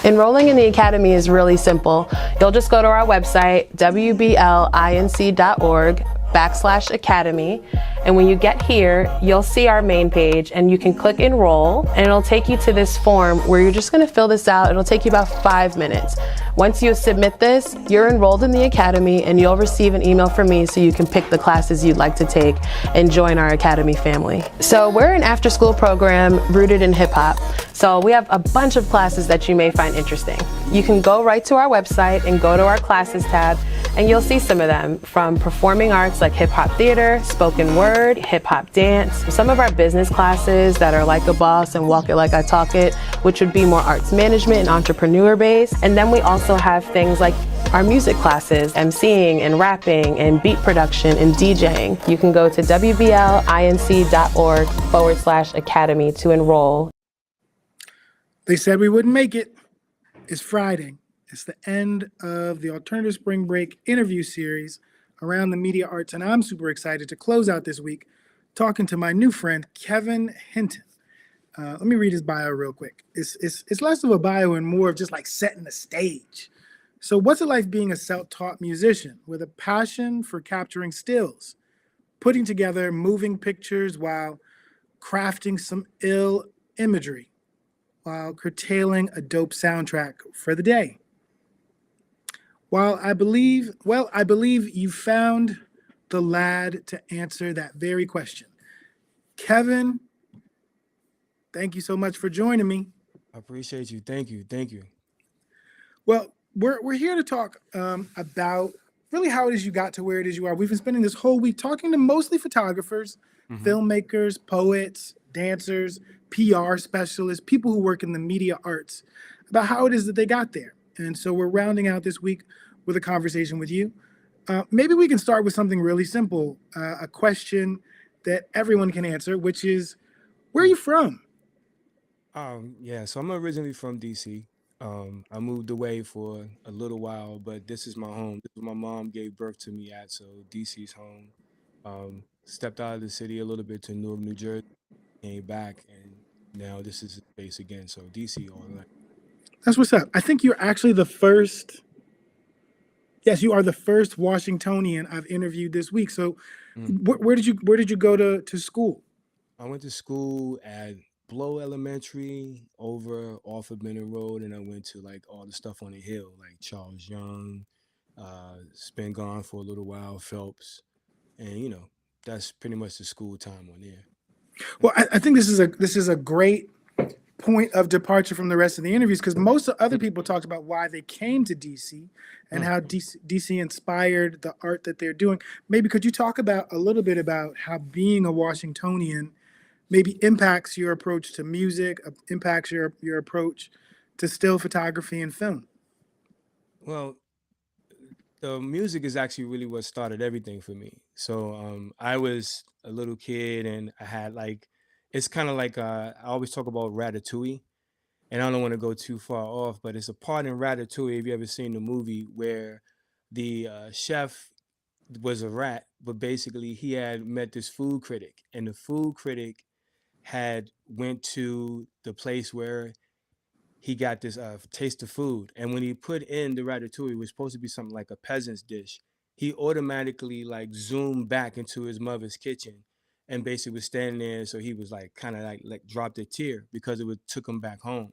Enrolling in the Academy is really simple. You'll just go to our website, wblinc.org/academy. And when you get here, you'll see our main page and you can click enroll and it'll take you to this form where you're just gonna fill this out. It'll take you about 5 minutes. Once you submit this, you're enrolled in the Academy and you'll receive an email from me so you can pick the classes you'd like to take and join our Academy family. So we're an after-school program rooted in hip hop. So we have a bunch of classes that you may find interesting. You can go right to our website and go to our classes tab and you'll see some of them, from performing arts like hip hop theater, spoken word, hip hop dance, some of our business classes that are like a boss and walk it like I talk it, which would be more arts management and entrepreneur based. And then we also have things like our music classes, MCing and rapping and beat production and DJing. You can go to wblinc.org/academy to enroll. They said we wouldn't make it. It's Friday. It's the end of the Alternative Spring Break interview series around the media arts, and I'm super excited to close out this week talking to my new friend, Kevin Hinton. Let me read his bio real quick. It's less of a bio and more of just like setting the stage. So what's it like being a self-taught musician with a passion for capturing stills, putting together moving pictures while crafting some ill imagery, while curtailing a dope soundtrack for the day? Well, I believe you found the lad to answer that very question. Kevin, thank you so much for joining me. I appreciate you. Thank you. Thank you. Well, we're here to talk about really how it is you got to where it is you are. We've been spending this whole week talking to mostly photographers, filmmakers, poets, dancers, PR specialists, people who work in the media arts, about how it is that they got there. And so we're rounding out this week with a conversation with you. Maybe we can start with something really simple, a question that everyone can answer, which is, where are you from? Yeah, so I'm originally from DC. I moved away for a little while, but this is my home. This is where my mom gave birth to me at, so DC's home. Stepped out of the city a little bit to Newark, New Jersey, came back, and now this is the space again. So DC all night. That's what's up. I think you're actually the first. Yes, you are the first Washingtonian I've interviewed this week. So, where did you go to school? I went to school at Blow Elementary over off of Benning Road, and I went to like all the stuff on the hill, like Charles Young, Spin Gone for a little while, Phelps, and that's pretty much the school time on there. Well, I think this is a great point of departure from the rest of the interviews, because most of other people talked about why they came to DC and how DC inspired the art that they're doing. Maybe could you talk about a little bit about how being a Washingtonian maybe impacts your approach to music, impacts your approach to still photography and film? Well, the music is actually really what started everything for me. So I was a little kid and I had like, it's kind of like I always talk about Ratatouille, and I don't want to go too far off, but it's a part in Ratatouille, if you ever seen the movie, where the chef was a rat, but basically he had met this food critic, and the food critic had went to the place where he got this taste of food, and when he put in the ratatouille, it was supposed to be something like a peasant's dish. He automatically like zoomed back into his mother's kitchen, and basically was standing there. So he was like kind of like dropped a tear because it would took him back home.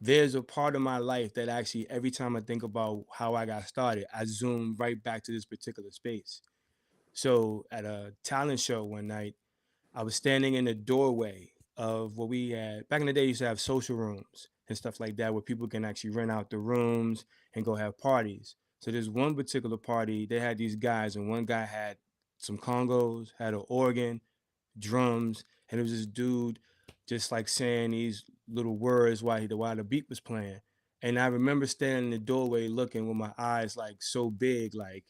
There's a part of my life that actually every time I think about how I got started, I zoom right back to this particular space. So at a talent show one night, I was standing in the doorway of what we had back in the day. Used to have social rooms and stuff like that where people can actually rent out the rooms and go have parties. So there's one particular party, they had these guys, and one guy had some congos, had an organ, drums, and it was this dude just like saying these little words while the beat was playing. And I remember standing in the doorway looking with my eyes like so big, like,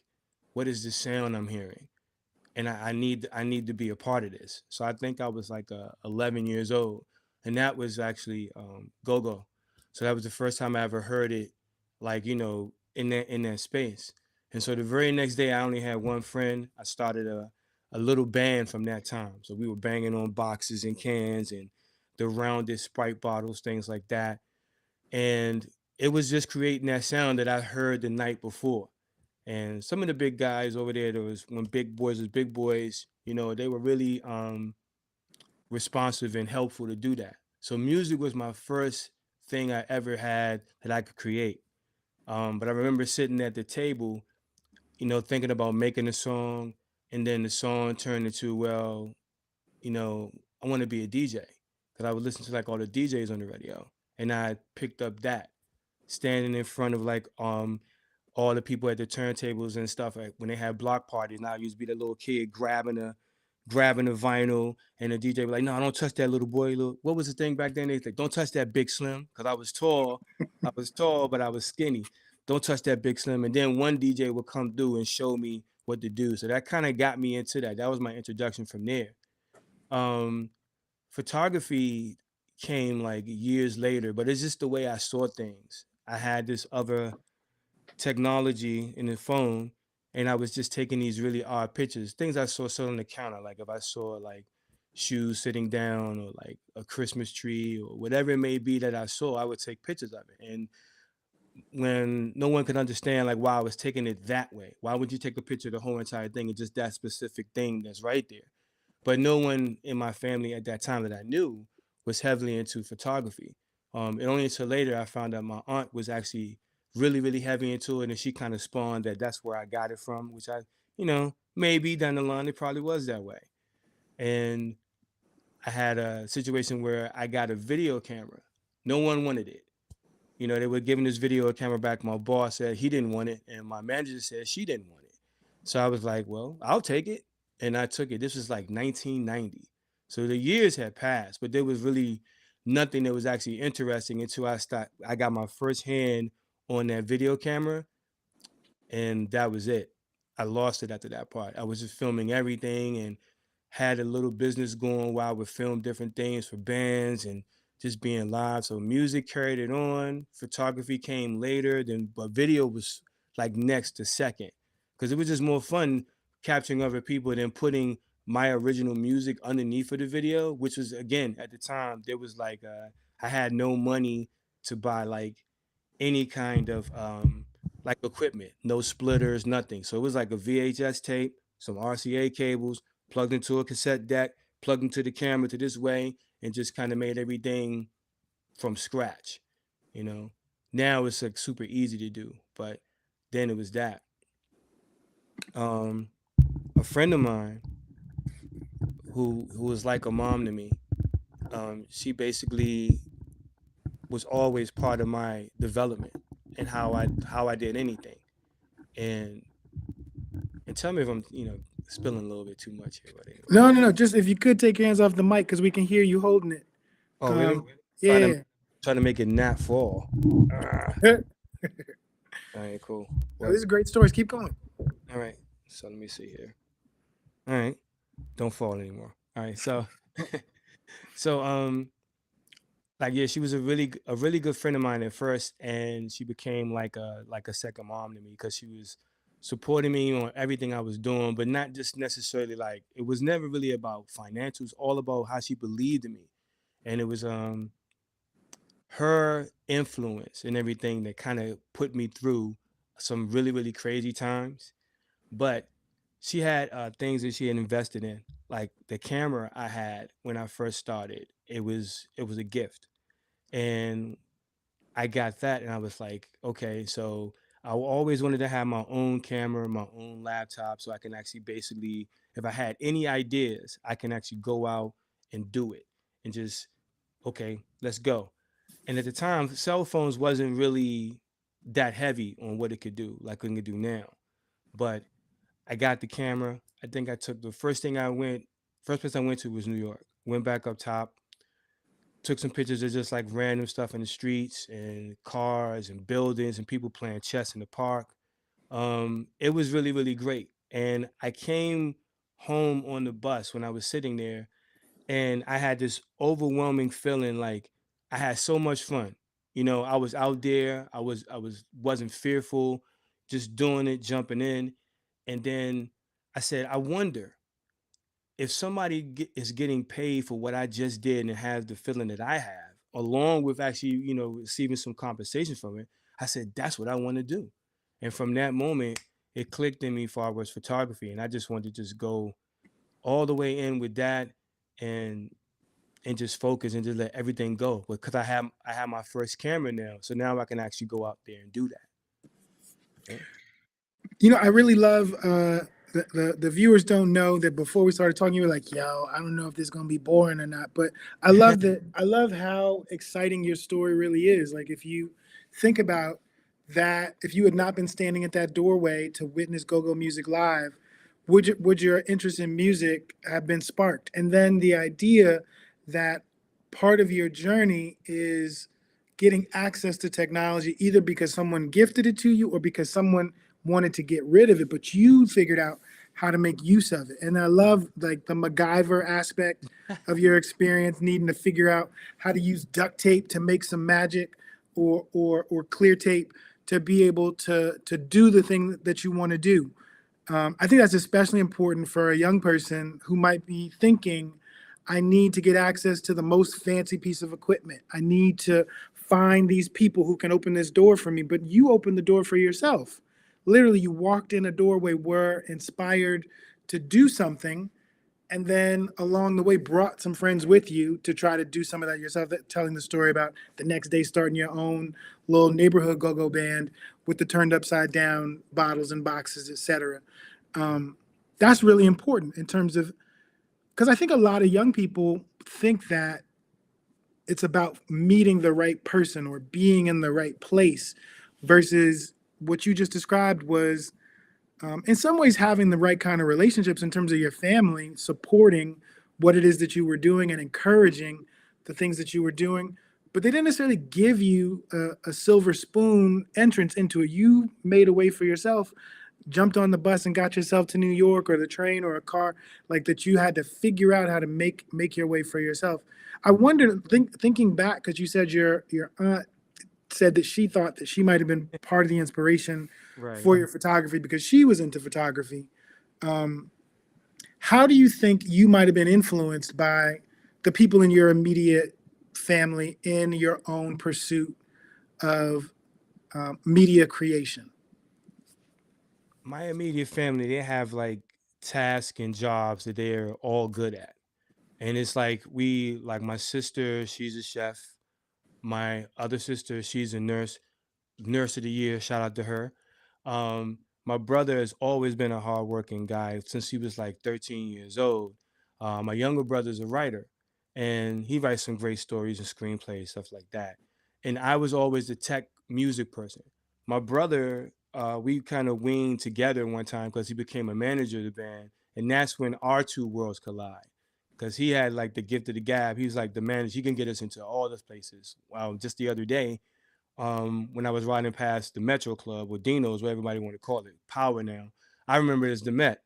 what is this sound I'm hearing? And I need to be a part of this. So I think I was like 11 years old, and that was actually go go. So that was the first time I ever heard it, like in that space. And so the very next day, I only had one friend. I started a little band from that time. So we were banging on boxes and cans and the rounded Sprite bottles, things like that. And it was just creating that sound that I heard the night before. And some of the big guys over there, there was when big boys was big boys, you know, they were really responsive and helpful to do that. So music was my first thing I ever had that I could create. But I remember sitting at the table, you know, thinking about making a song, and then the song turned into, well, you know, I want to be a DJ because I would listen to like all the DJs on the radio, and I picked up that standing in front of like all the people at the turntables and stuff, like when they had block parties. Now I used to be the little kid grabbing a vinyl, and the DJ was like, "No, don't touch that, little boy." What was the thing back then? They like, "Don't touch that, Big Slim," because I was tall, but I was skinny. Don't touch that, Big Slim. And then one DJ would come through and show me what to do. So that kind of got me into that. That was my introduction from there. Um, Photography came like years later, but it's just the way I saw things. I had this other technology in the phone, and I was just taking these really odd pictures, things I saw sit on the counter. Like if I saw like shoes sitting down or like a Christmas tree or whatever it may be that I saw, I would take pictures of it. And when no one could understand like why I was taking it that way, why would you take a picture of the whole entire thing and just that specific thing that's right there? But no one in my family at that time that I knew was heavily into photography. And only until later I found out my aunt was actually really, really heavy into it, and she kind of spawned that that's where I got it from, which I, you know, maybe down the line it probably was that way. And I had a situation where I got a video camera. No one wanted it. You know, they were giving this video camera back. My boss said he didn't want it, and my manager said she didn't want it. So I was like, well, I'll take it. And I took it. This was like 1990. So the years had passed, but there was really nothing that was actually interesting until I got my first hand on that video camera, and that was it. I lost it after that part. I was just filming everything and had a little business going while I would film different things for bands and just being live. So music carried it on. Photography came later, then but video was like next to second because it was just more fun capturing other people than putting my original music underneath of the video, which was again at the time there was like I had no money to buy like any kind of like equipment, no splitters, nothing. So it was like a VHS tape, some RCA cables, plugged into a cassette deck, plugged into the camera to this way, and just kind of made everything from scratch. You know, now it's like super easy to do, but then it was that. Um, a friend of mine who was like a mom to me, she basically was always part of my development and how I did anything. And and tell me if I'm, you know, spilling a little bit too much here, but anyway. No, no, no. Just if you could take your hands off the mic because we can hear you holding it. Oh, really? Trying to Yeah. trying to make it not fall. Ah, No, all right, cool. this is great stories. Keep going. All right. So let me see here. All right. Don't fall anymore. All right. So so like yeah, she was a really good friend of mine at first, and she became like a second mom to me because she was supporting me on everything I was doing, but not just necessarily like it was never really about financials, all about how she believed in me. And it was her influence and everything that kind of put me through some really, really crazy times. But she had things that she had invested in, like the camera I had when I first started. It was a gift, and I got that, and I was like, okay, so I always wanted to have my own camera, my own laptop, so I can actually basically, if I had any ideas, I can actually go out and do it, and just okay, let's go. And at the time, cell phones wasn't really that heavy on what it could do, like it can do now. But I got the camera. I think I took the first place I went to was New York. Went back up top, took some pictures of just like random stuff in the streets and cars and buildings and people playing chess in the park. It was really, really great. And I came home on the bus when I was sitting there, and I had this overwhelming feeling like I had so much fun. You know, I was out there, wasn't fearful, just doing it, jumping in. And then I said, I wonder if somebody is getting paid for what I just did and has the feeling that I have, along with actually, receiving some compensation from it, I said, that's what I want to do. And from that moment, it clicked in me as far as photography. And I just wanted to just go all the way in with that, and just focus and just let everything go. Because I have my first camera now. So now I can actually go out there and do that. Yeah. I really love the viewers don't know that before we started talking, you were like, "Yo, I don't know if this is gonna be boring or not," but I love that. I love how exciting your story really is. Like, if you think about that, if you had not been standing at that doorway to witness Go-Go Music live, would your interest in music have been sparked? And then the idea that part of your journey is getting access to technology, either because someone gifted it to you or because someone wanted to get rid of it, but you figured out how to make use of it. And I love like the MacGyver aspect of your experience, needing to figure out how to use duct tape to make some magic, or clear tape to be able to do the thing that you want to do. I think that's especially important for a young person who might be thinking, I need to get access to the most fancy piece of equipment. I need to find these people who can open this door for me. But you opened the door for yourself. Literally, you walked in a doorway, were inspired to do something, and then along the way brought some friends with you to try to do some of that yourself. Telling the story about the next day starting your own little neighborhood go-go band with the turned upside down bottles and boxes, etc. That's really important in terms of, because I think a lot of young people think that it's about meeting the right person or being in the right place, versus what you just described was, in some ways, having the right kind of relationships in terms of your family, supporting what it is that you were doing and encouraging the things that you were doing. But they didn't necessarily give you a silver spoon entrance into it. You made a way for yourself, jumped on the bus and got yourself to New York, or the train or a car, like that you had to figure out how to make your way for yourself. I wonder, thinking back, because you said your aunt said that she thought that she might have been part of the inspiration Right. for your photography because she was into photography. How do you think you might have been influenced by the people in your immediate family in your own pursuit of media creation? My immediate family, they have like tasks and jobs that they're all good at. And it's like like my sister, she's a chef. My other sister, she's a nurse of the year. Shout out to her. My brother has always been a hardworking guy since he was like 13 years old. My younger brother's a writer, and he writes some great stories and screenplays, stuff like that. And I was always the tech music person. My brother, we kind of winged together one time because he became a manager of the band, and that's when our two worlds collide. Because he had like the gift of the gab. He was like the manager. He can get us into all the places. Just the other day, when I was riding past the Metro Club, or Dino's, where everybody want to call it, Power now. I remember it as the Met.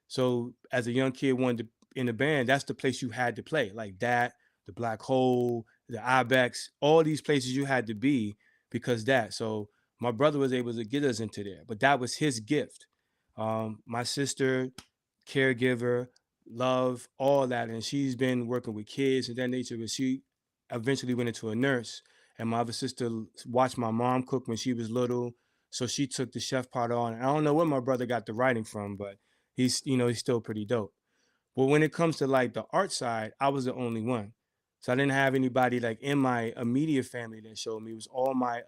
So as a young kid wanted to, in a band, that's the place you had to play. Like that, the Black Hole, the Ibex, all these places you had to be because that. So my brother was able to get us into there, but that was his gift. My sister, caregiver, love, all that. And she's been working with kids and that nature, but she eventually went into a nurse. And my other sister watched my mom cook when she was little. So she took the chef part on. I don't know where my brother got the writing from, but he's still pretty dope. But when it comes to like the art side, I was the only one. So I didn't have anybody like in my immediate family that showed me. It was all my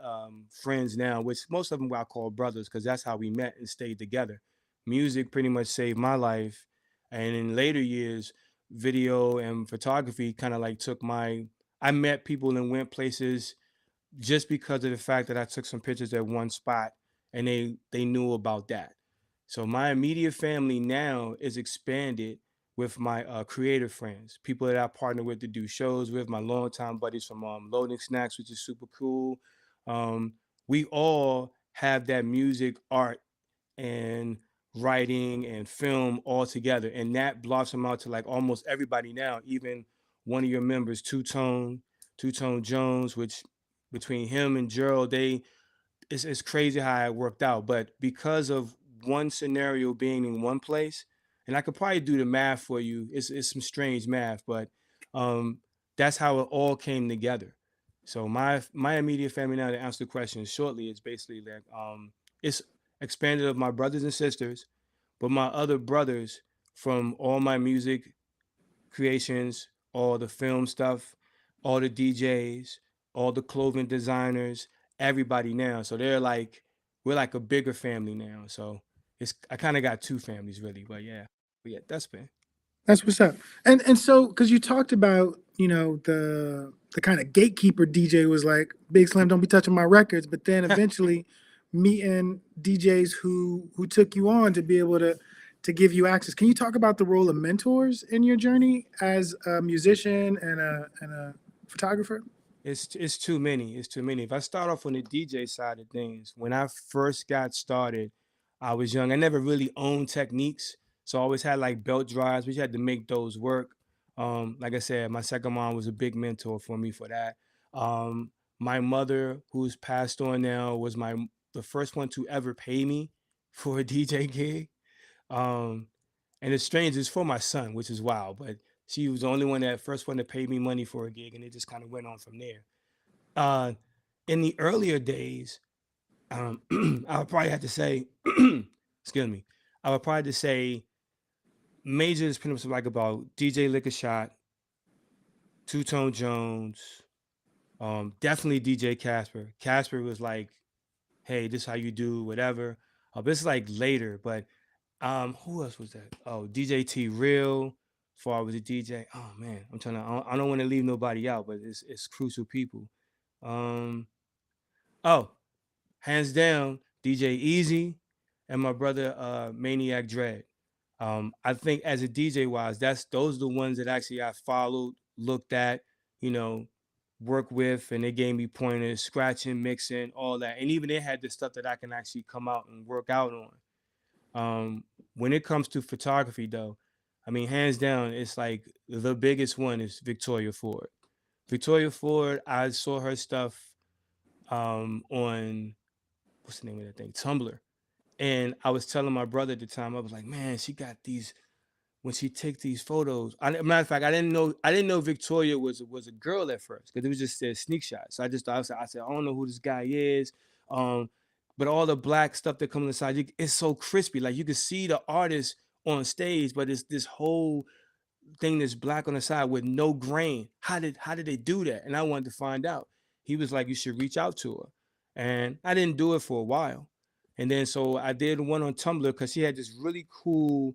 friends now, which most of them I call brothers because that's how we met and stayed together. Music pretty much saved my life. And in later years, video and photography kind of like I met people and went places just because of the fact that I took some pictures at one spot and they knew about that. So my immediate family now is expanded with my creative friends, people that I partner with to do shows with, my longtime buddies from Loading Snacks, which is super cool. We all have that music, art, and writing and film all together, and that blossomed out to like almost everybody now. Even one of your members, Two Tone Jones, which between him and Gerald, it's crazy how it worked out. But because of one scenario being in one place, and I could probably do the math for you. It's some strange math, but um, that's how it all came together. So my immediate family now, to answer the question shortly, is basically like it's expanded of my brothers and sisters, but my other brothers from all my music creations, all the film stuff, all the DJs, all the clothing designers, everybody now. So we're like a bigger family now. So I kind of got two families really, but yeah, that's been. That's what's up. And so because you talked about, the kind of gatekeeper DJ was like, Big Slam, don't be touching my records, but then eventually meeting DJs who took you on to be able to give you access. Can you talk about the role of mentors in your journey as a musician and a photographer? It's too many. It's too many. If I start off on the DJ side of things, when I first got started, I was young. I never really owned techniques, so I always had like belt drives. We had to make those work. Like I said, my second mom was a big mentor for me for that. Um, my mother, who's passed on now, was the first one to ever pay me for a DJ gig. Um, and it's strange, it's for my son, which is wild, but she was the only one that first one to pay me money for a gig, and it just kind of went on from there. Uh, in the earlier days, I would probably have to say, excuse me, I would probably have to say major is pretty much like about DJ Liquor Shot, Two Tone Jones, definitely DJ Casper. Casper was like, hey, this how you do whatever. This is like later, but who else was that? Oh, DJ T Real. Before I was a DJ. Oh man, I'm trying to. I don't want to leave nobody out, but it's crucial people. Um. Oh, hands down, DJ Easy and my brother Maniac Dread. I think as a DJ wise, those are the ones that actually I followed, looked at, you know, worked with, and they gave me pointers, scratching, mixing, all that, and even they had the stuff that I can actually come out and work out on. When it comes to photography, though, I mean, hands down, it's like the biggest one is Victoria Ford. Victoria Ford, I saw her stuff on what's the name of that thing? Tumblr. And I was telling my brother at the time, I was like, man, she got these when she takes these photos. Matter of fact, I didn't know Victoria was a girl at first because it was just a sneak shot. So I just thought I said, I don't know who this guy is. Um, but all the black stuff that comes inside, it's so crispy. Like you can see the artist on stage, but it's this whole thing that's black on the side with no grain. How did they do that? And I wanted to find out. He was like, you should reach out to her. And I didn't do it for a while. And then so I did one on Tumblr because she had this really cool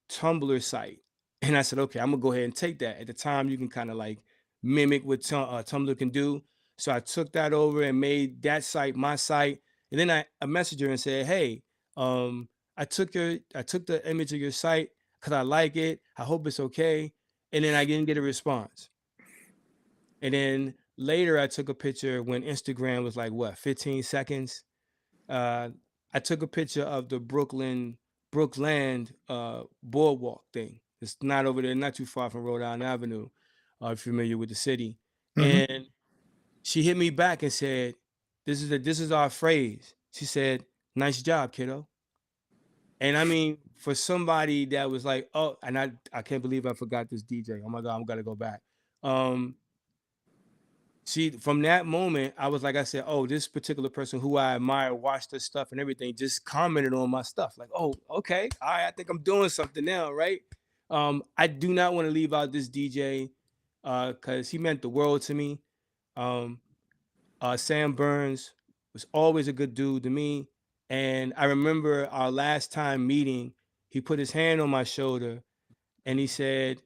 Tumblr site. And I said, okay, I'm gonna go ahead and take that. At the time, you can kind of like mimic what Tumblr can do. So I took that over and made that site my site. And then I messaged her and said, hey, I took the image of your site because I like it. I hope it's okay. And then I didn't get a response. And then later I took a picture when Instagram was like what, 15 seconds. Uh, I took a picture of the Brookland boardwalk thing. It's not over there, not too far from Rhode Island Avenue. If you're familiar with the city. Mhm. And she hit me back and said, this is our phrase. She said, nice job, kiddo. And I mean, for somebody that was like, oh, and I can't believe I forgot this DJ. Oh my God, I'm gonna go back. See, from that moment, I was like, I said, oh, this particular person who I admire, watched her stuff and everything, just commented on my stuff. Like, oh, okay, all right, I think I'm doing something now, right? I do not want to leave out this DJ because he meant the world to me. Um, Sam Burns was always a good dude to me. And I remember our last time meeting, he put his hand on my shoulder and he said,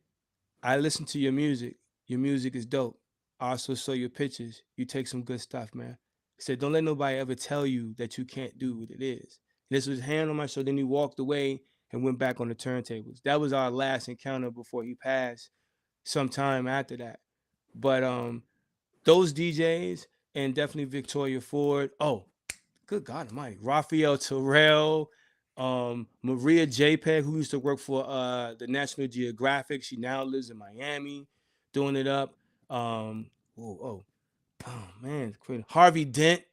I listen to your music. Your music is dope. I also saw your pictures. You take some good stuff, man. He said, don't let nobody ever tell you that you can't do what it is. And this was his hand on my shoulder. Then he walked away and went back on the turntables. That was our last encounter before he passed sometime after that. But those DJs and definitely Victoria Ford. Oh, good God Almighty, Raphael Terrell, Maria JPEG, who used to work for the National Geographic. She now lives in Miami, doing it up. Oh man, Harvey Dent,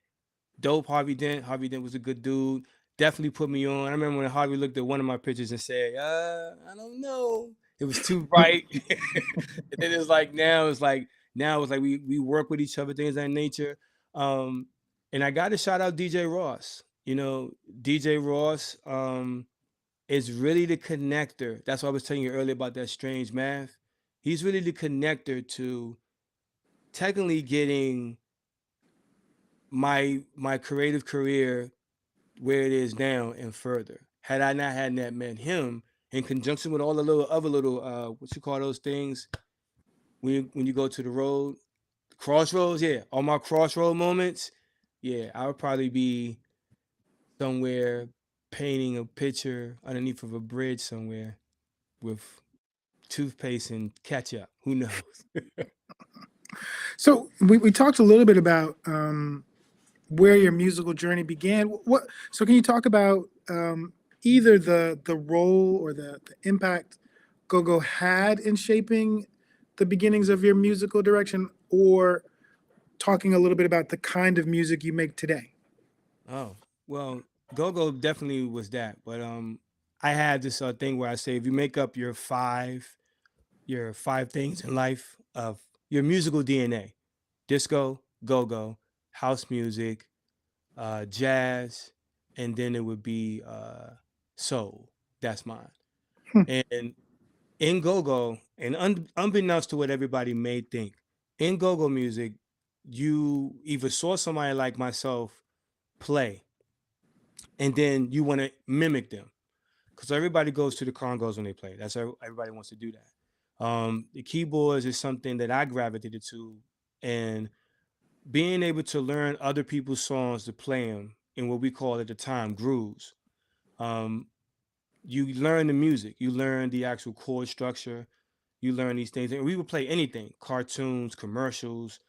dope. Harvey Dent. Harvey Dent was a good dude. Definitely put me on. I remember when Harvey looked at one of my pictures and said, I don't know. It was too bright. And then it's like now it's like Now it's like we work with each other, things of that nature. Um, and I got to shout out DJ Ross. You know, DJ Ross is really the connector. That's what I was telling you earlier about that strange math. He's really the connector to technically getting my creative career where it is now and further. Had I not had that met him in conjunction with all the little other little what you call those things when you go to the road, crossroads, yeah, all my crossroad moments, yeah, I would probably be somewhere painting a picture underneath of a bridge somewhere with toothpaste and ketchup. Who knows? So we talked a little bit about where your musical journey began. What? So can you talk about either the role or the impact go-go had in shaping the beginnings of your musical direction, or talking a little bit about the kind of music you make today? Oh, well, go-go definitely was that. But I had this thing where I say if you make up your five things in life of your musical DNA: disco, go-go, house music, jazz, and then it would be soul. That's mine. Hmm. And in go-go, and unbeknownst to what everybody may think, in go-go music, you either saw somebody like myself play, and then you want to mimic them because everybody goes to the congos when they play. That's everybody wants to do that. The keyboards is something that I gravitated to, and being able to learn other people's songs to play them in what we call at the time grooves. Um, you learn the music, you learn the actual chord structure, you learn these things, and we would play anything: cartoons, commercials,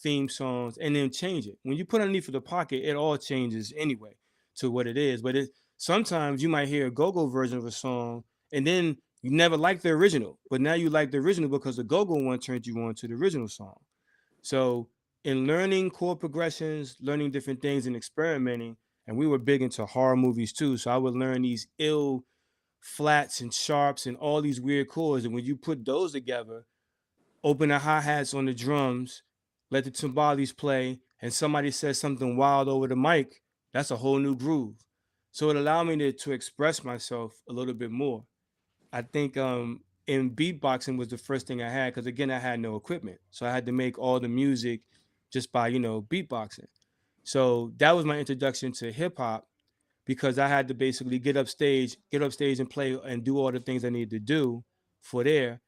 theme songs, and then change it. When you put underneath of the pocket, it all changes anyway to what it is. But sometimes you might hear a go-go version of a song, and then you never liked the original, but now you like the original because the go-go one turned you on to the original song. So in learning chord progressions, learning different things, and experimenting, and we were big into horror movies too. So I would learn these ill flats and sharps and all these weird chords. And when you put those together, open the hi-hats on the drums, let the timbales play, and somebody says something wild over the mic, that's a whole new groove. So it allowed me to express myself a little bit more. I think in beatboxing was the first thing I had because again I had no equipment, so I had to make all the music just by beatboxing. So that was my introduction to hip hop because I had to basically get up stage and play and do all the things I needed to do for there.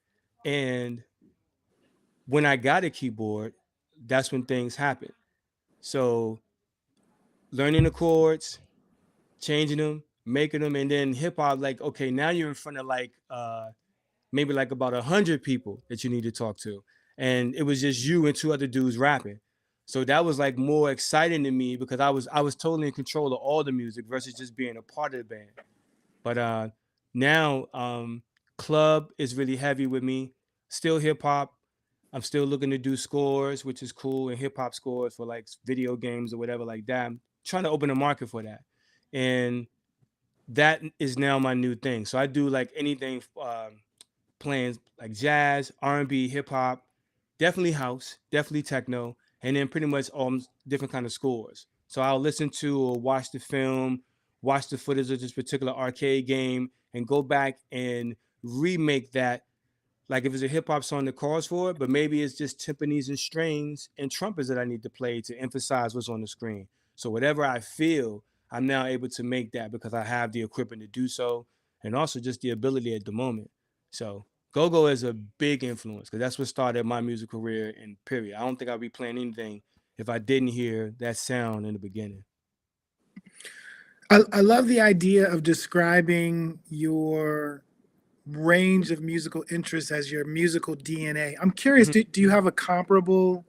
And when I got a keyboard, that's when things happened. So learning the chords, changing them, making them, and then hip hop, like, okay, now you're in front of like maybe like about 100 people that you need to talk to. And it was just you and two other dudes rapping. So that was like more exciting to me because I was totally in control of all the music versus just being a part of the band. But now club is really heavy with me. Still hip hop. I'm still looking to do scores, which is cool, and hip hop scores for like video games or whatever like that. I'm trying to open a market for that. And that is now my new thing. So I do like anything playing like jazz, R&B, hip hop, definitely house, definitely techno, and then pretty much all different kind of scores. So I'll listen to or watch the film, watch the footage of this particular arcade game, and go back and remake that. Like if it's a hip hop song that calls for it, but maybe it's just timpanis and strings and trumpets that I need to play to emphasize what's on the screen. So whatever I feel, I'm now able to make that because I have the equipment to do so, and also just the ability at the moment. So go-go is a big influence because that's what started my music career in period. I don't think I'd be playing anything if I didn't hear that sound in the beginning. I love the idea of describing your range of musical interests as your musical DNA. I'm curious, Mhm. do you have a comparable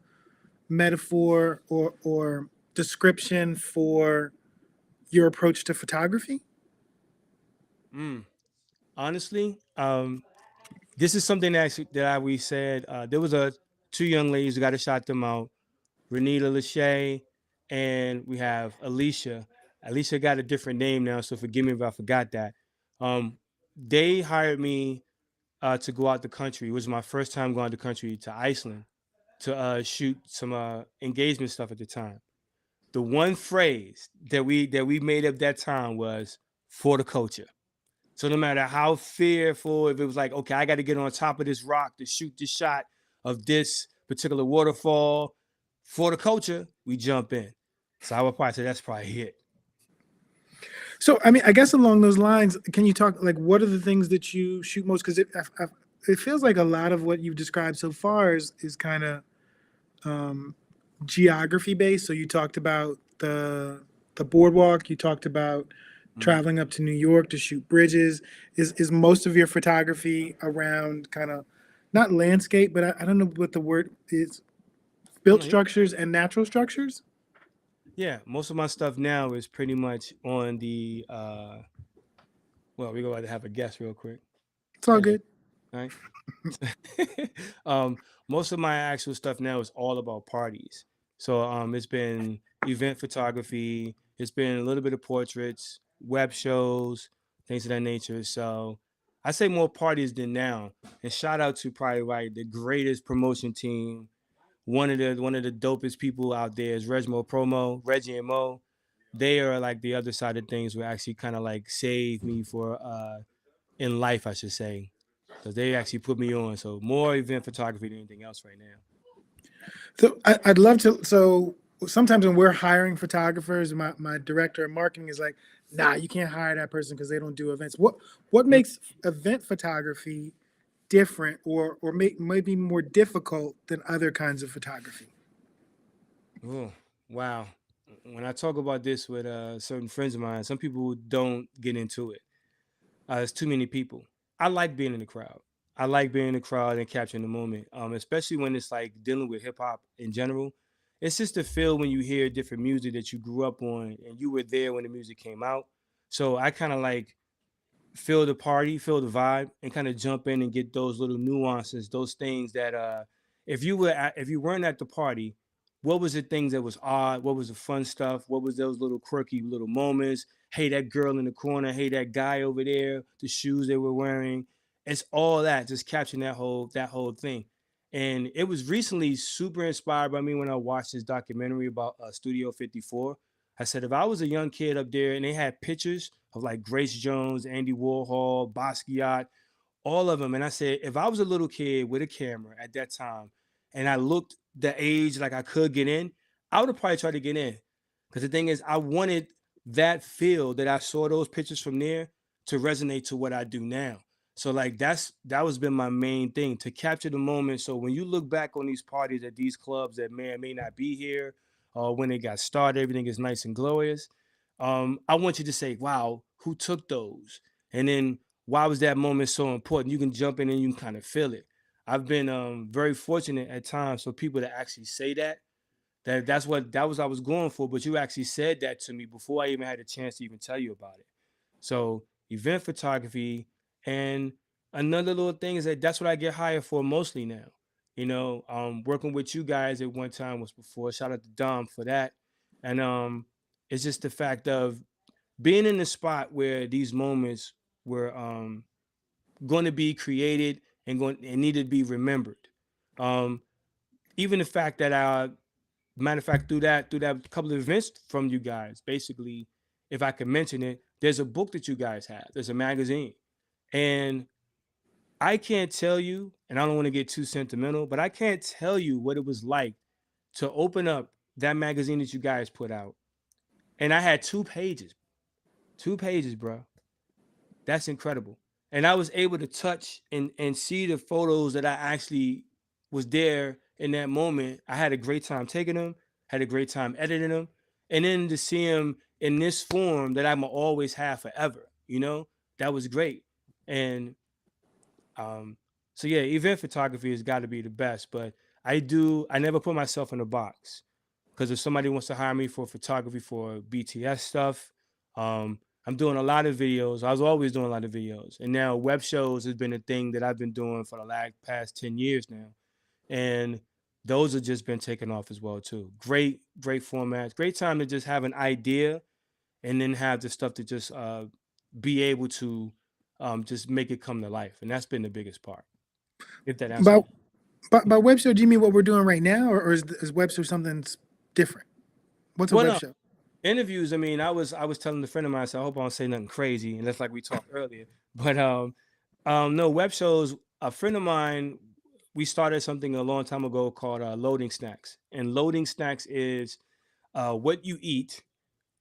metaphor or description for your approach to photography? Mm. Honestly, this is something that we said. There was a two young ladies who got a shot them out, Renita Lachey, and we have Alicia. Alicia got a different name now, so forgive me if I forgot that. Um, they hired me to go out the country. It was my first time going out the country to Iceland, to shoot some engagement stuff at the time. The one phrase that we made up that time was for the culture. So no matter how fearful, if it was like, okay, I got to get on top of this rock to shoot this shot of this particular waterfall for the culture, we jump in. So I would probably say that's probably it. So, I mean, I guess along those lines, can you talk like what are the things that you shoot most? Because it feels like a lot of what you've described so far is kind of geography based. So you talked about the boardwalk. You talked about traveling up to New York to shoot bridges. Is most of your photography around kind of not landscape, but I don't know what the word is. Built structures and natural structures. Yeah, most of my stuff now is pretty much on the well, we're going to have a guess real quick. It's all Yeah, good. all right. um, most of my actual stuff now is all about parties. So it's been event photography, it's been a little bit of portraits, web shows, things of that nature. So I say more parties than now. And shout out to probably like the greatest promotion team. One of the dopest people out there is Reggie and Mo. They are like the other side of things where actually kind of like saved me for in life, I should say, because they actually put me on. So more event photography than anything else right now. So I'd love to. So sometimes when we're hiring photographers, my director of marketing is like, "Nah, you can't hire that person because they don't do events." What Mm. makes event photography different, or maybe more difficult than other kinds of photography? Oh, wow. When I talk about this with certain friends of mine, some people don't get into it. There's too many people. I like being in the crowd. I like being in the crowd and capturing the moment, especially when it's like dealing with hip hop in general. It's just a feel when you hear different music that you grew up on and you were there when the music came out. So I kind of like feel the party, feel the vibe, and kind of jump in and get those little nuances, those things that if you weren't at the party, what was the things that was odd? What was the fun stuff? What was those little quirky little moments? Hey, that girl in the corner. Hey, that guy over there. The shoes they were wearing. It's all that, just capturing that whole thing. And it was recently super inspired by me when I watched this documentary about Studio 54. I said, if I was a young kid up there and they had pictures of like Grace Jones, Andy Warhol, Basquiat, all of them. And I said, if I was a little kid with a camera at that time and I looked the age like I could get in, I would have probably tried to get in. Because the thing is, I wanted that feel that I saw those pictures from there to resonate to what I do now. So like that was been my main thing to capture the moment. So when you look back on these parties at these clubs that may or may not be here, or when they got started, everything is nice and glorious. I want you to say, wow, who took those? And then why was that moment so important? You can jump in and you can kind of feel it. I've been very fortunate at times for people to actually say that was I was going for, but you actually said that to me before I even had a chance to even tell you about it. So event photography and another little thing is that that's what I get hired for mostly now. Working with you guys at one time was before. Shout out to Dom for that. And it's just the fact of being in the spot where these moments were going to be created and needed to be remembered. Um, Even the fact that matter of fact through that couple of events from you guys, basically, if I could mention it, there's a book that you guys have. There's a magazine, and I can't tell you, and I don't want to get too sentimental, but I can't tell you what it was like to open up that magazine that you guys put out, and I had 2 pages, bro. That's incredible. And I was able to touch and see the photos that I actually was there in that moment. I had a great time taking them, had a great time editing them, and then to see them in this form that I'm always have forever. That was great. And um, so yeah, event photography has got to be the best. But I never put myself in a box because if somebody wants to hire me for photography for BTS stuff, I'm doing a lot of videos. I was always doing a lot of videos, and now web shows has been a thing that I've been doing for the past 10 years now, and those have just been taken off as well too. Great, great formats. Great time to just have an idea, and then have the stuff to just be able to just make it come to life, and that's been the biggest part. If that answers About you. By web show, do you mean what we're doing right now, or is web show something different? What's a Well, web no, show? interviews. I mean, I was telling a friend of mine. I said, I hope I don't say nothing crazy, and that's like we talked earlier. But no, web shows. A friend of mine, we started something a long time ago called loading snacks, and loading snacks is what you eat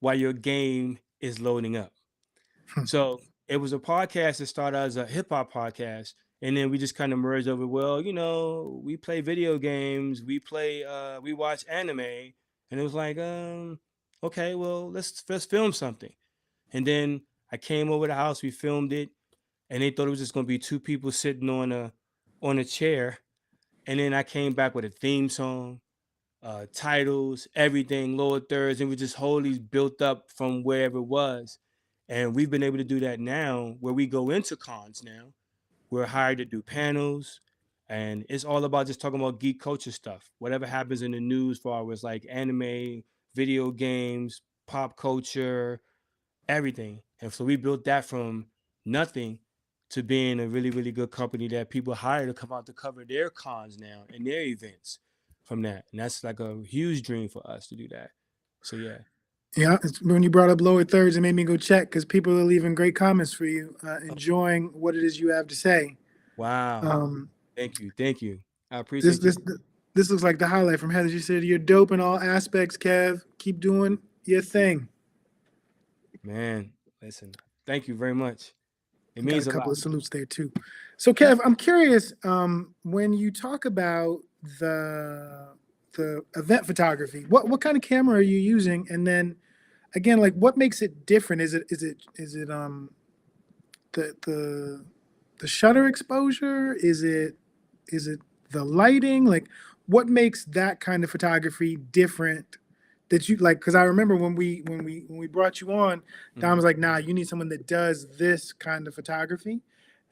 while your game is loading up. So it was a podcast that started as a hip hop podcast, and then we just kind of merged over. Well, we play video games, we watch anime, and it was like, okay, well, let's film something. And then I came over the house, we filmed it, and they thought it was just gonna be two people sitting on a chair, and then I came back with a theme song, titles, everything, lower thirds, and we just wholly built up from wherever it was. And we've been able to do that now where we go into cons now. We're hired to do panels, and it's all about just talking about geek culture stuff. Whatever happens in the news for us, like anime, video games, pop culture, everything. And so we built that from nothing to being a really, really good company that people hire to come out to cover their cons now and their events from that. And that's like a huge dream for us to do that. So yeah. Yeah, when you brought up lower thirds, it made me go check because people are leaving great comments for you, enjoying what it is you have to say. Wow. Um, Thank you. Thank you. I this appreciate you. this this looks like the highlight from Heather. She said, "You're dope in all aspects, Kev. Keep doing your thing." Man, listen. Thank you very much. It Got a means a couple lot. of salutes there too. So, Kev, I'm curious. When you talk about the the event photography, what kind of camera are you using? And then again, like, what makes it different? Is it the shutter exposure? Is it the lighting? Like, what makes that kind of photography different? That you like? Because I remember when we brought you on, Dom Hmm. was like, "Nah, you need someone that does this kind of photography."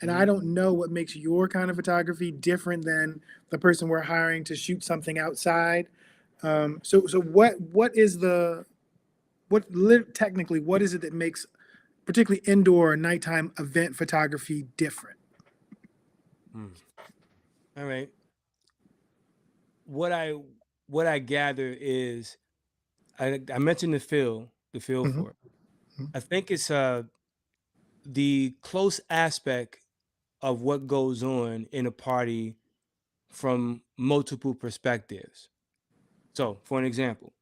And I Hmm. don't know what makes your kind of photography different than the person we're hiring to shoot something outside. So what is the technically what is it that makes particularly indoor or nighttime event photography different? All right. What I what I gather is I mentioned the feel Mhm. for it. I think it's the close aspect of what goes on in a party from multiple perspectives. So, for an example,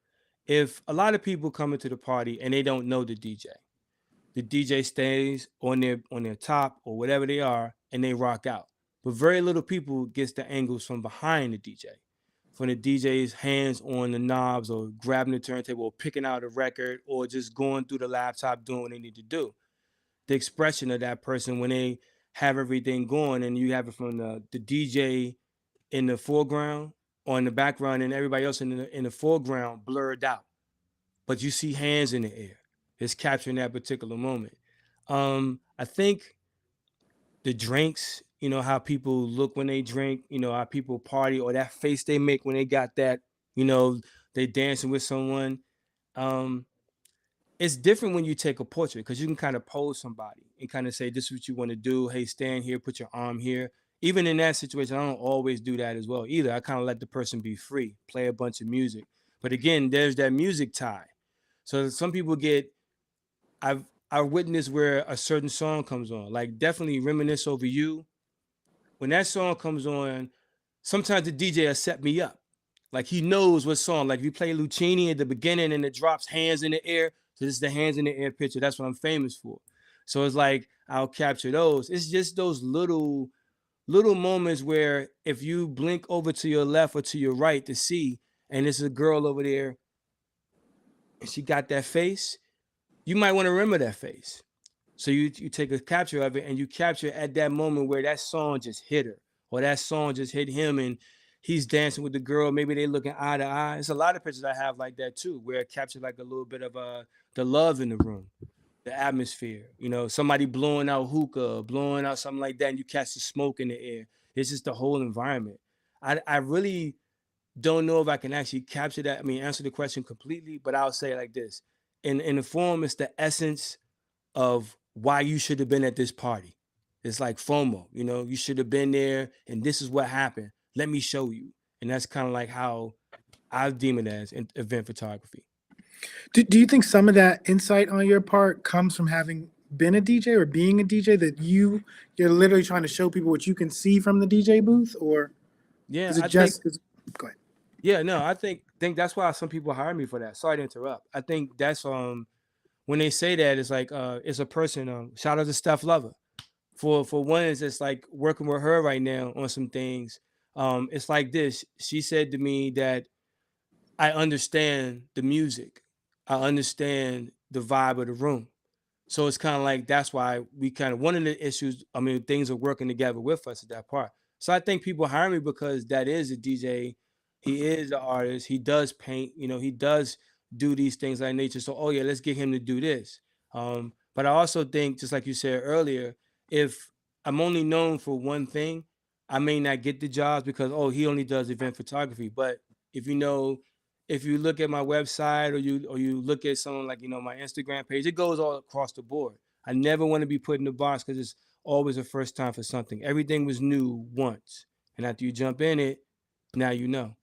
if a lot of people come into the party and they don't know the DJ stays on their top or whatever they are, and they rock out. But very little people gets the angles from behind the DJ, from the DJ's hands on the knobs or grabbing the turntable or picking out a record or just going through the laptop doing what they need to do. The expression of that person when they have everything going, and you have it from the DJ in the foreground or in the background and everybody else in the foreground blurred out, but you see hands in the air. It's capturing that particular moment. I think the drinks, how people look when they drink, how people party, or that face they make when they got that, you know, they dancing with someone. Um, it's different when you take a portrait because you can kind of pose somebody and kind of say, this is what you want to do. Hey, stand here, put your arm here. Even in that situation, I don't always do that as well either. I kind of let the person be free, play a bunch of music. But again, there's that music tie. So some people get, I've I witnessed where a certain song comes on, like definitely Reminisce Over You. When that song comes on, sometimes the DJ will set me up. Like he knows what song. Like if you play Lucchini at the beginning and it drops hands in the air, so this is the hands in the air picture. That's what I'm famous for. So it's like I'll capture those. It's just those little moments where if you blink over to your left or to your right to see, and there's a girl over there and she got that face, you might want to remember that face. So you take a capture of it and you capture at that moment where that song just hit her or that song just hit him and he's dancing with the girl. Maybe they looking eye to eye. There's a lot of pictures I have like that too, where it captured like a little bit of the love in the room, the atmosphere. Somebody blowing out hookah, blowing out something like that, and you catch the smoke in the air. It's just the whole environment. I really don't know if I can actually capture that. I mean, answer the question completely, but I'll say it like this. In the form, it's the essence of why you should have been at this party. It's like FOMO, you should have been there and this is what happened. let me show you. And that's kind of like how I deem it as event photography. Do you think some of that insight on your part comes from having been a DJ or being a DJ, that you're literally trying to show people what you can see from the DJ booth, or Yeah, is it I think go ahead. yeah, no, I think that's why some people hire me for that. Sorry to interrupt. I think that's when they say that, it's like it's a person, shout out to Steph Lover. For one, is it's like working with her right now on some things. It's like this. She said to me that I understand the music. I understand the vibe of the room. So it's kind of like that's why we kind of one of the issues. I mean, things are working together with us at that part. So I think people hire me because that is a DJ. He is an artist. He does paint. He does do these things like nature. So oh yeah, let's get him to do this. But I also think, just like you said earlier, if I'm only known for one thing, I may not get the jobs because oh he only does event photography. But if you know if you look at my website, or you look at someone like my Instagram page, it goes all across the board. I never want to be put in the box because it's always a first time for something. Everything was new once, and after you jump in it, now you know.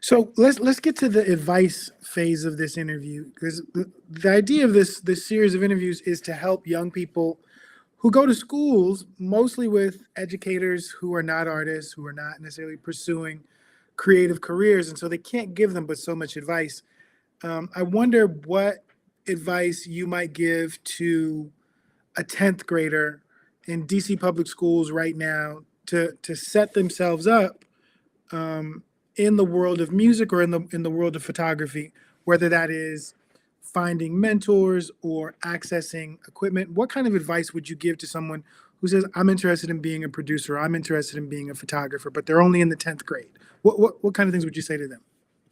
So let's get to the advice phase of this interview, because the idea of this series of interviews is to help young people who go to schools, mostly with educators who are not artists, who are not necessarily pursuing creative careers, and so they can't give them but so much advice. I wonder what advice you might give to a 10th grader in DC public schools right now to set themselves up um, in the world of music or in the world of photography, whether that is finding mentors or accessing equipment. What kind of advice would you give to someone who says, I'm interested in being a producer, I'm interested in being a photographer, but they're only in the 10th grade? What kind of things would you say to them?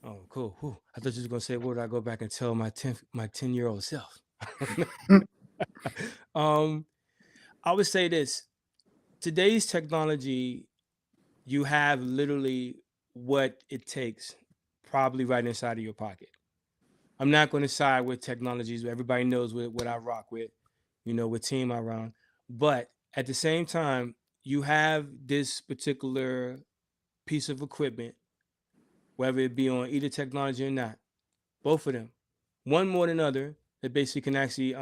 Oh, cool. Whew. I thought you was gonna say, "What would I go back and tell my 10-year-old self?" um, I would say this: today's technology, you have literally what it takes, probably right inside of your pocket. I'm not going to side with technologies. Everybody knows what I rock with, what team I run. But at the same time, you have this particular piece of equipment, whether it be on either technology or not, both of them, one more than other, that basically can actually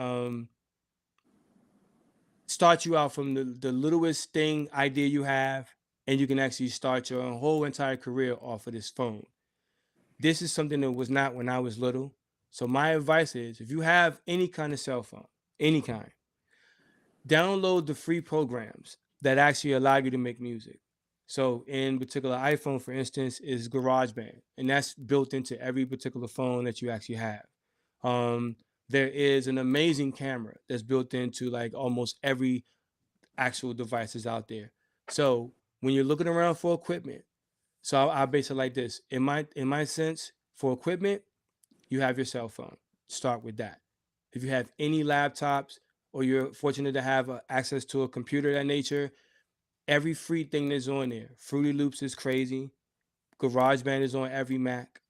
start you out from the littlest thing idea you have, and you can actually start your whole entire career off of this phone. This is something that was not when I was little. So my advice is, if you have any kind of cell phone, any kind, download the free programs that actually allow you to make music. So in particular, iPhone, for instance, is GarageBand, and that's built into every particular phone that you actually have. Um, there is an amazing camera that's built into like almost every actual devices out there. So when you're looking around for equipment, so I base it like this. In my sense, for equipment, you have your cell phone. Start with that. If you have any laptops, or you're fortunate to have access to a computer of that nature, every free thing that's on there. Fruity Loops is crazy. GarageBand is on every Mac,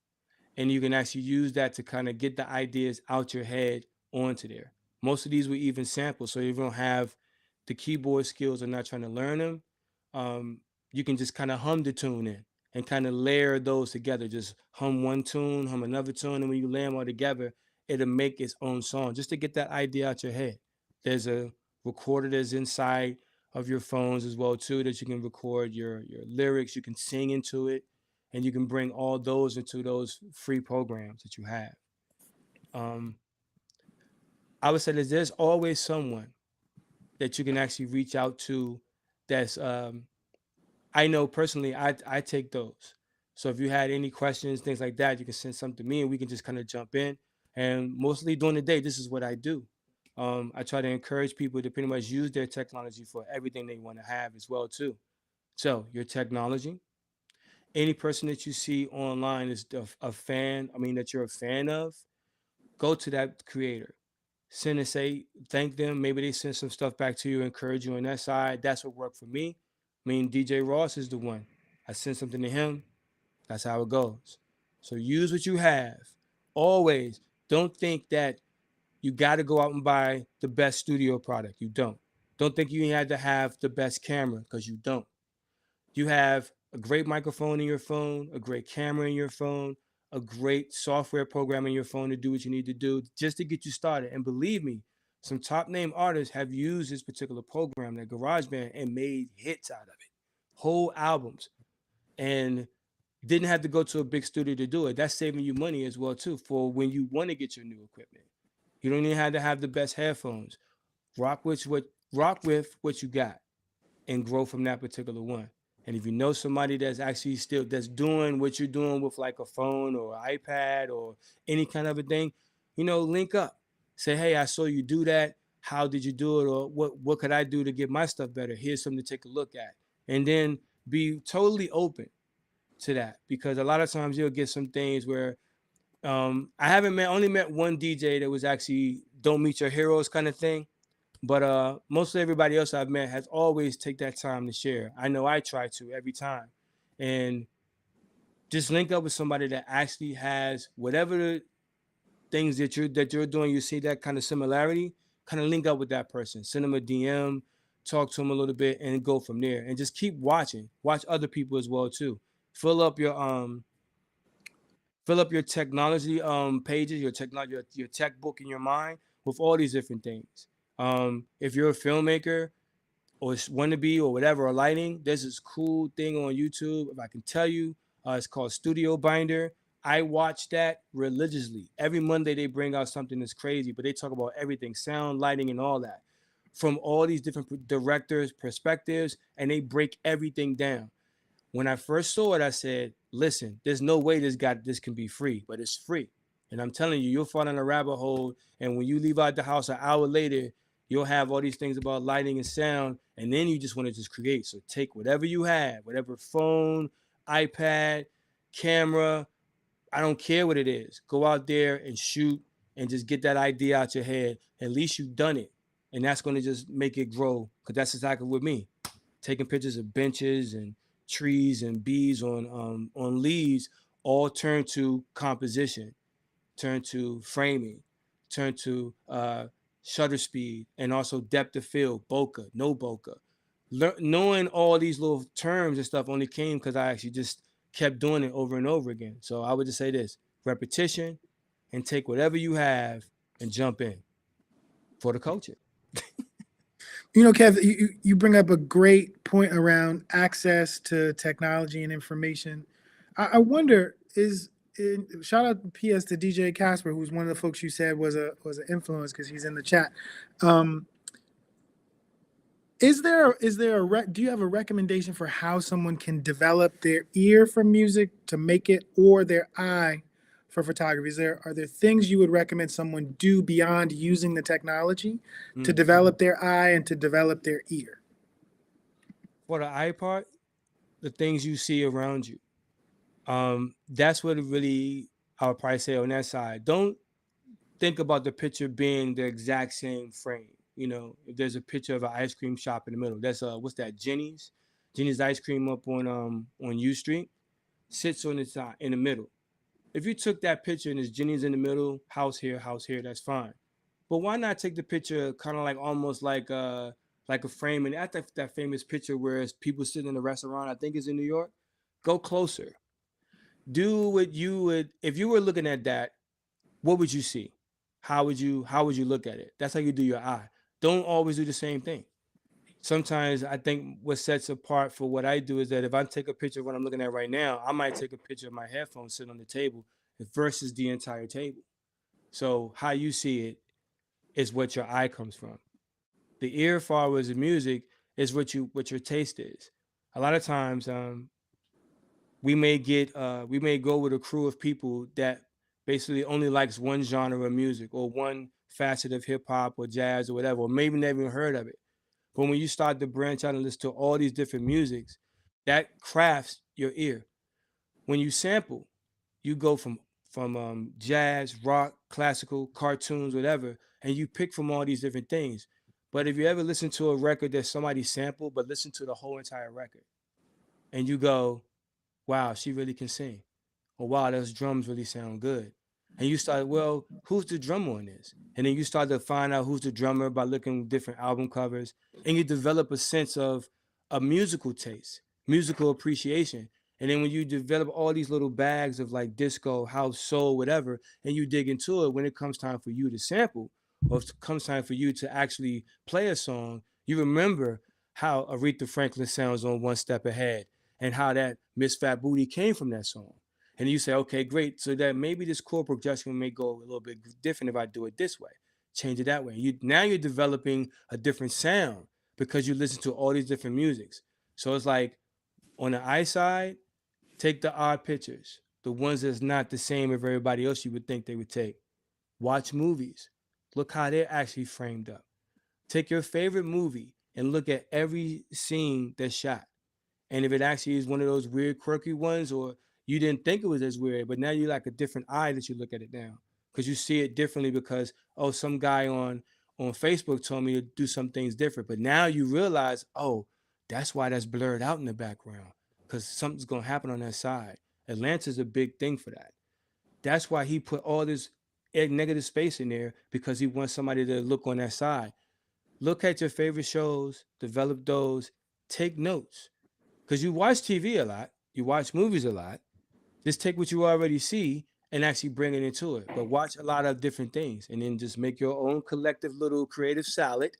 and you can actually use that to kind of get the ideas out your head onto there. Most of these will even sample, so if you don't have the keyboard skills or not trying to learn them, you can just kind of hum the tune in and kind of layer those together. Just hum one tune, hum another tune, and when you lay them all together, it'll make its own song just to get that idea out your head. There's a recorder that's inside of your phones as well too, that you can record your lyrics. You can sing into it, and you can bring all those into those free programs that you have. Um, I would say that there's always someone that you can actually reach out to. That's I know personally, I take those. So if you had any questions, things like that, you can send something to me, and we can just kind of jump in. And mostly during the day, this is what I do. I try to encourage people to pretty much use their technology for everything they want to have as well too. So your technology, any person that you see online is a fan, I mean, that you're a fan of, go to that creator. Send and say, thank them. Maybe they send some stuff back to you, encourage you on that side. That's what worked for me. I mean, DJ Ross is the one. I send something to him. That's how it goes. So use what you have. Always. Don't think that you got to go out and buy the best studio product. You don't. Don't think you had to have the best camera, because you don't. You have a great microphone in your phone, a great camera in your phone, a great software program in your phone to do what you need to do just to get you started. And believe me, some top name artists have used this particular program, that GarageBand, and made hits out of it, whole albums, and didn't have to go to a big studio to do it. That's saving you money as well too for when you want to get your new equipment. You don't even have to have the best headphones. Rock with what you got and grow from that particular one. And if you know somebody that's actually still that's doing what you're doing with like a phone or an iPad or any kind of a thing, link up. Say, hey, I saw you do that. How did you do it? Or what could I do to get my stuff better? Here's something to take a look at. And then be totally open to that, because a lot of times you'll get some things where I haven't only met one DJ that was actually don't meet your heroes kind of thing. But mostly everybody else I've met has always take that time to share. I know I try to every time. And just link up with somebody that actually has whatever the things that you're doing, you see that kind of similarity, kind of link up with that person. Send them a DM, talk to them a little bit, and go from there. And just keep watching. Watch other people as well too. Fill up your technology pages, your tech book in your mind with all these different things. If you're a filmmaker or want to be or whatever, or lighting, there's this cool thing on YouTube. If I can tell you, it's called Studio Binder. I watch that religiously. Every Monday they bring out something that's crazy, but they talk about everything, sound, lighting, and all that, from all these different directors' perspectives, and they break everything down. When I first saw it, I said, listen, there's no way this can be free, but it's free. And I'm telling you, you'll fall in a rabbit hole. And when you leave out the house an hour later, you'll have all these things about lighting and sound. And then you just want to just create. So take whatever you have, whatever phone, iPad, camera, I don't care what it is. Go out there and shoot and just get that idea out your head. At least you've done it. And that's going to just make it grow. Because that's exactly with me. Taking pictures of benches and trees and bees on leaves all turn to composition, turn to framing, turn to shutter speed, and also depth of field, bokeh, no bokeh. Knowing all these little terms and stuff only came because I actually just kept doing it over and over again. So I would just say this: repetition, and take whatever you have and jump in for the culture. Kev, you bring up a great point around access to technology and information. I wonder, shout out PS to DJ Casper, who's one of the folks you said was an influence because he's in the chat. Do you have a recommendation for how someone can develop their ear for music to make it, or their eye for photography? Are there things you would recommend someone do beyond using the technology to develop their eye and to develop their ear? For the eye part, the things you see around you. That's what really I would probably say on that side. Don't think about the picture being the exact same frame. If there's a picture of an ice cream shop in the middle, that's what's that? Jenny's ice cream up on U Street, sits on the side in the middle. If you took that picture and there's Jenny's in the middle, house here, that's fine. But why not take the picture kind of like almost like a frame? And at that famous picture where it's people sitting in a restaurant, I think it's in New York. Go closer. Do what you would if you were looking at that. What would you see? How would you look at it? That's how you do your eye. Don't always do the same thing. Sometimes I think what sets apart for what I do is that if I take a picture of what I'm looking at right now, I might take a picture of my headphones sitting on the table versus the entire table. So how you see it is what your eye comes from. The ear, far as the music, is what your taste is. A lot of times, we may go with a crew of people that basically only likes one genre of music or one facet of hip hop or jazz or whatever, or maybe never even heard of it. But when you start to branch out and listen to all these different musics, that crafts your ear. When you sample, you go from jazz, rock, classical, cartoons, whatever, and you pick from all these different things. But if you ever listen to a record that somebody sampled, but listen to the whole entire record, and you go, wow, she really can sing. Or wow, those drums really sound good. And you start, well, who's the drummer on this? And then you start to find out who's the drummer by looking at different album covers. And you develop a sense of a musical taste. musical appreciation. And then when you develop all these little bags of like disco, house, soul, whatever, and you dig into it, when it comes time for you to sample, or if it comes time for you to actually play a song, you remember how Aretha Franklin sounds on One Step Ahead and how that Miss Fat Booty came from that song. And you say, okay, great. So that maybe this chord progression may go a little bit different if I do it this way. Change it that way. Now you're developing a different sound because you listen to all these different musics. So it's like on the eye side, take the odd pictures, the ones that's not the same as everybody else you would think they would take. Watch movies. Look how they're actually framed up. Take your favorite movie and look at every scene that's shot. And if it actually is one of those weird, quirky ones, or you didn't think it was as weird, but now you like a different eye that you look at it now because you see it differently because, oh, some guy on Facebook told me to do some things different. But now you realize, oh, that's why that's blurred out in the background because something's going to happen on that side. Atlanta's a big thing for that. That's why he put all this negative space in there because he wants somebody to look on that side. Look at your favorite shows, develop those, take notes because you watch TV a lot, you watch movies a lot. Just take what you already see and actually bring it into it. But watch a lot of different things and then just make your own collective little creative salad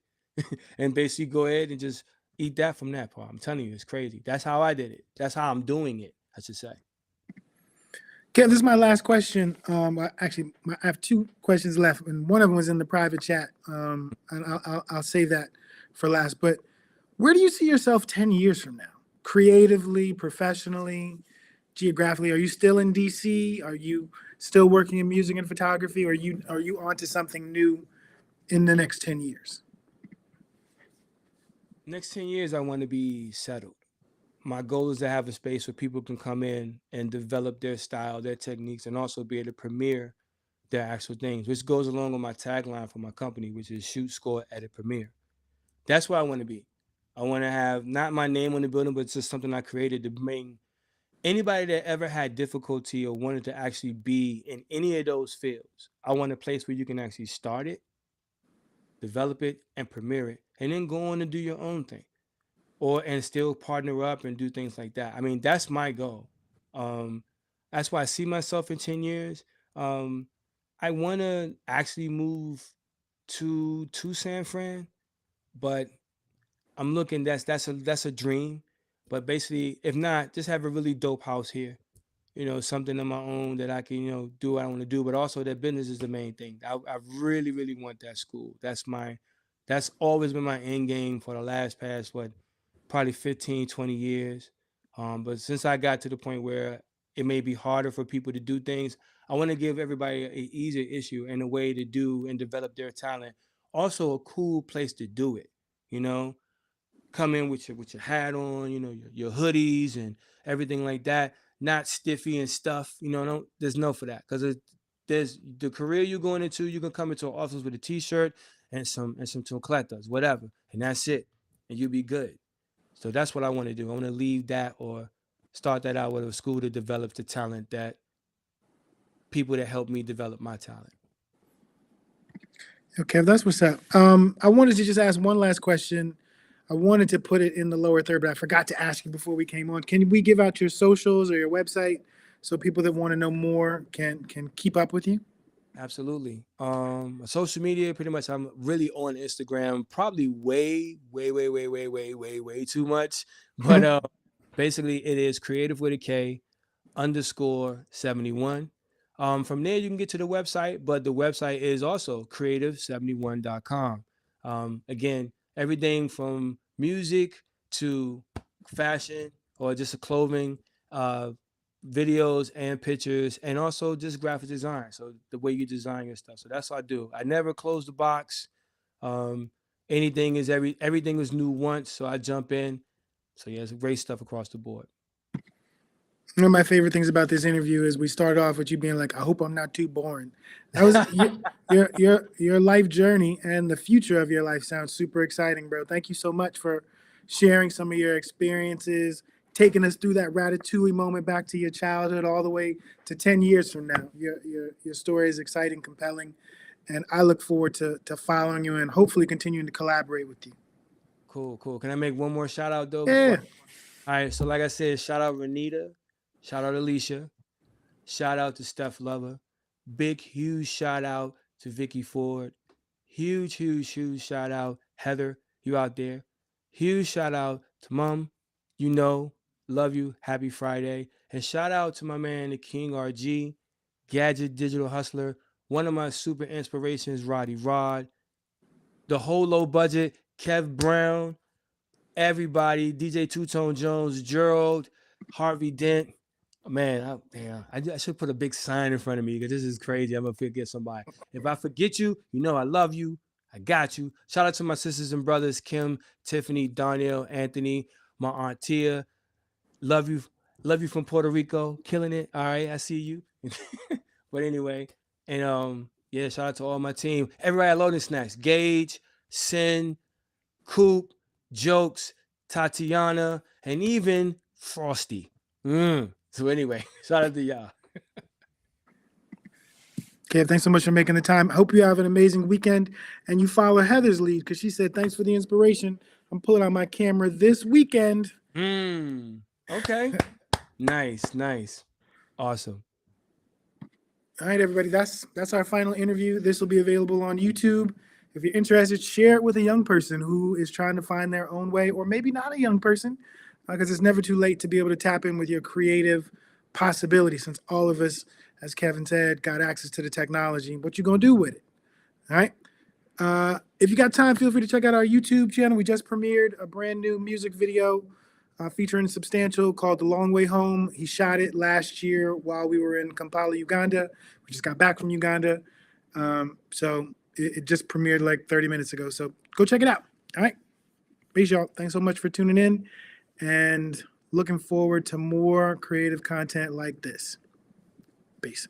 and basically go ahead and just eat that from that part. I'm telling you, it's crazy. That's how I did it. That's how I'm doing it, I should say. Kev, this is my last question. Actually, I have two questions left, and one of them was in the private chat. And I'll save that for last. But where do you see yourself 10 years from now? Creatively, professionally, geographically? Are you still in DC? Are you still working in music and photography? Or are you onto something new in the next 10 years? Next 10 years, I want to be settled. My goal is to have a space where people can come in and develop their style, their techniques, and also be able to premiere their actual things, which goes along with my tagline for my company, which is shoot, score, edit, premiere. That's where I want to be. I want to have not my name on the building, but it's just something I created to bring anybody that ever had difficulty or wanted to actually be in any of those fields. I want a place where you can actually start it, develop it, and premiere it, and then go on and do your own thing, or and still partner up and do things like that. I mean, that's my goal. Um, that's why I see myself in 10 years. Um, I want to actually move to San Fran, but I'm looking. That's a dream. But basically, if not, just have a really dope house here. Something of my own that I can, do what I want to do. But also that business is the main thing. I really, really want that school. That's always been my end game for the last past, what, probably 15, 20 years. But since I got to the point where it may be harder for people to do things, I want to give everybody an easier issue and a way to do and develop their talent. Also a cool place to do it, you know, come in with your hat on, your hoodies and everything like that, not stiffy and stuff. There's no for that because there's the career you're going into. You can come into an office with a t-shirt and some chancletas, whatever, and that's it, and you'll be good. So that's what I want to do. I want to leave that or start that out with a school to develop the talent that people that help me develop my talent. Okay, that's what's up. I wanted to just ask one last question. I wanted to put it in the lower third, but I forgot to ask you before we came on. Can we give out your socials or your website so people that want to know more can keep up with you? Absolutely. Social media, pretty much, I'm really on Instagram, probably way, way, way, way, way, way, way, way too much. But basically, it is creative with a K _71. From there, you can get to the website, but the website is also creative71.com. Again, everything from music to fashion or just a clothing, videos and pictures, and also just graphic design. So the way you design your stuff. So that's what I do. I never close the box. Um, everything is new once, so I jump in. So yeah, it's great stuff across the board. One of my favorite things about this interview is we start off with you being like, "I hope I'm not too boring." That was your life journey, and the future of your life sounds super exciting, bro. Thank you so much for sharing some of your experiences, taking us through that Ratatouille moment back to your childhood, all the way to 10 years from now. Your story is exciting, compelling, and I look forward to following you and hopefully continuing to collaborate with you. Cool. Can I make one more shout out though? Yeah. All right. So like I said, shout out Renita, shout out Alicia, shout out to Steph Lover, big huge shout out to Vicky Ford, huge shout out Heather, you out there, huge shout out to Mom, you know, love you, happy Friday, and shout out to my man the King RG, Gadget Digital Hustler, one of my super inspirations, Roddy Rod, the whole low budget, Kev Brown, everybody, DJ Two Tone Jones, Gerald, Harvey Dent. Man, I should put a big sign in front of me because this is crazy. I'm gonna forget somebody. If I forget you, you know I love you. I got you. Shout out to my sisters and brothers, Kim, Tiffany, Darnell, Anthony, my aunt Tia. Love you. Love you from Puerto Rico. Killing it. All right, I see you. But anyway, and yeah, shout out to all my team. Everybody at Loading Snacks. Gage, Sin, Coop, Jokes, Tatiana, and even Frosty. So anyway, shout out to y'all. Kev, thanks so much for making the time. Hope you have an amazing weekend and you follow Heather's lead because she said, thanks for the inspiration. I'm pulling out my camera this weekend. Okay. Nice. Awesome. All right, everybody, that's our final interview. This will be available on YouTube. If you're interested, share it with a young person who is trying to find their own way, or maybe not a young person, because it's never too late to be able to tap in with your creative possibility, since all of us, as Kevin said, got access to the technology. What you gonna do with it? All right. If you got time, feel free to check out our YouTube channel. We just premiered a brand new music video featuring Substantial called The Long Way Home. He shot it last year while we were in Kampala, Uganda. We just got back from Uganda. So it just premiered like 30 minutes ago. So go check it out. All right. Peace, y'all. Thanks so much for tuning in and looking forward to more creative content like this. Peace.